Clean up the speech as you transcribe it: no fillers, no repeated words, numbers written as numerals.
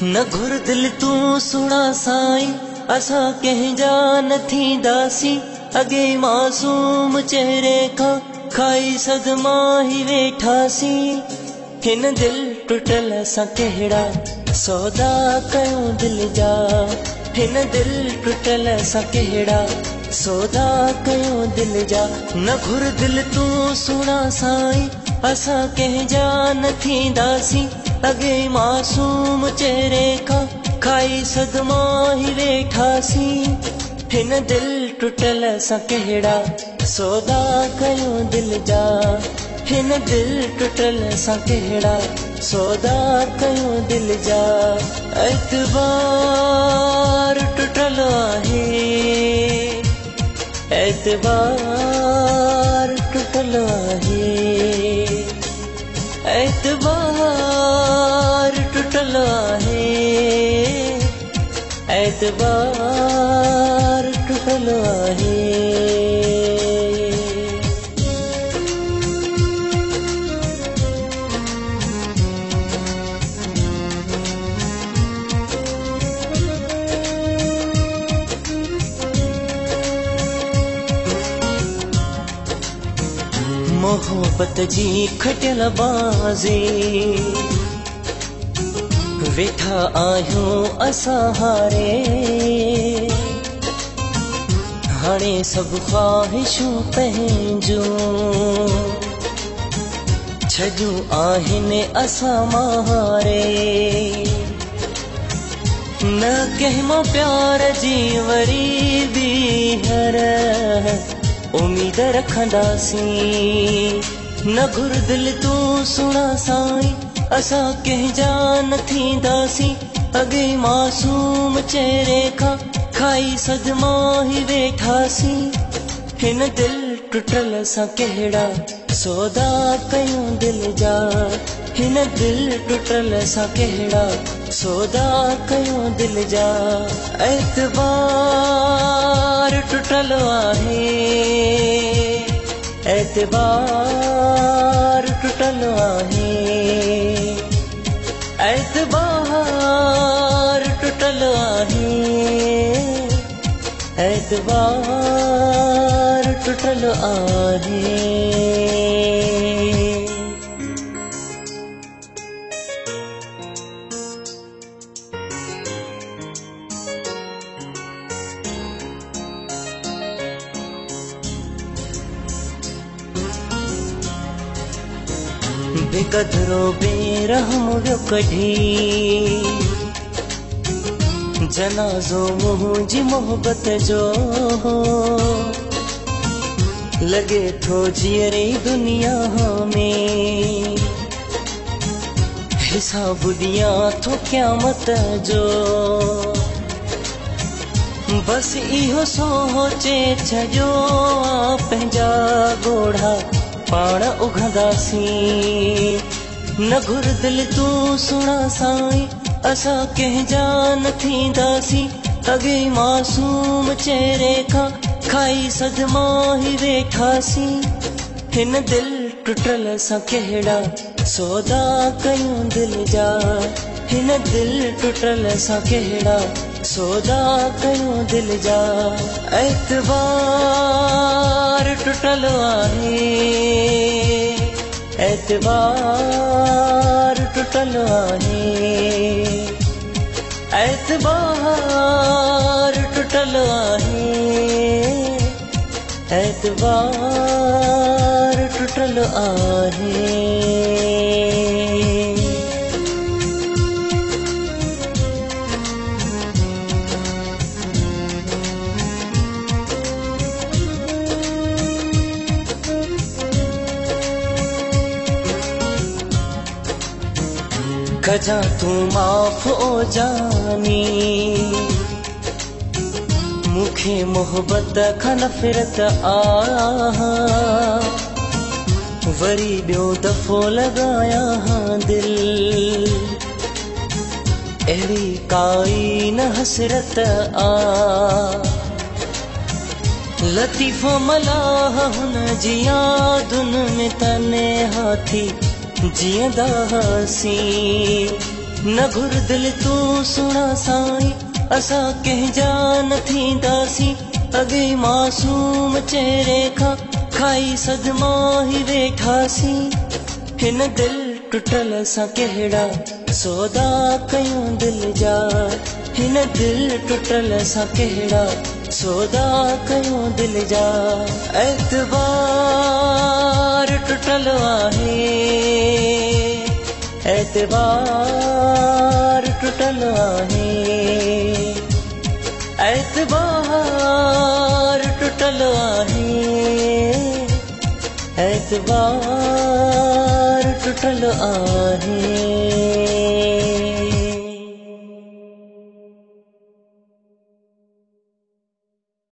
न घुर दिल तू सुना साईं, असां कंहिंजा न थींदासीं। अॻे मासूम चेहरे खां खाई सदमा ही वेठासीं। हिन दिल टुटल सां कहिड़ा सौदा कयूं दिल जा। हिन दिल टुटल सां कहिड़ा सौदा कयूं दिल जा। न घुर दिल तू सुना साईं, असां कंहिंजा न थींदासीं। अॻे मासूम चेहरे खां खाई सदमा ही वेठासीं। हिन दिल टुटल सां कहिड़ा सौदा कयूं दिल जा। हिन दिल टुटल सां कहिड़ा सौदा कयूं दिल जा। एतबार टुटल आहे, एतबार टुटल आहे, एतबार टुटल आहे, एतबार टुटल आहे। मोहब्बत जी खटियल बाज़ी वेठा आहियूं असां हारे। हाणे सभु ख्वाहिशूं पंहिंजूं छॾियूं आहिनि असां मारे। न कंहिं मां प्यार जी वरी ॿीहर उम्मीद रखंदासीं। न घुर दिल तू सुना साईं, असां कंहिंजा न थींदासीं। अॻे मासूम चेहरे खां खाई सदमा ही वेठासीं। हिन दिल टुटल सां कहिड़ा सौदा कयूं दिल जा। हिन दिल टुटल सां कहिड़ा सौदा कयूं दिल जा। एतबार टुटल आहे, एतबार टुटल आहे, एतबार टुटल आहे, एतबार टुटल आहे। बेक़दरो बेरहम वियो कढी जनाज़ो मुंहिंजी मोहब्बत जो। लॻे थो जीअरे दुनिया में हिसाब ॾियां थो क़यामत जो। बस इहो सोचे छॾियो पंहिंजा ॻोढ़ा पाण उघंदासीं। न घुर दिल तू सुना साईं, असां कंहिंजा न थींदासीं। अॻे मासूम चेहरे खां खाई सदमा ही वेठासीं। हिन दिल टुटल सां कहिड़ा सौदा कयूं दिल जा। हिन दिल टुटल सां कहिड़ा सौदा कयूं दिल जा। एतबार टुटल आहे, एतबार टुटल आहे, एतबार टुटल आहे, एतबार टुटल आहे। कजा तू माफ़ ओ जानी, मूंखे मोहब्बत खां नफ़रत आ। वरी ॿियो दफ़ो लॻायां दिल, अहिड़ी काई न हसरत आ। लतीफ़ो मलाह हुन जी यादुनि में तन्हा थी जीअंदासीं। न घुर दिल तू सुना साईं, असां कंहिंजा न थींदासीं। अॻे मासूम चेहरे खां खाई सदमा ही वेठासीं। हिन दिल टुटल सां कहिड़ा सौदा कयूं दिल जा, हिन दिल टुटल सां कहिड़ा सौदा कयूं दिल जा। एतबार टुटल आहे, एतबार टुटल आहे, एतबार टुटल आहे, एतबार टुटल आहे।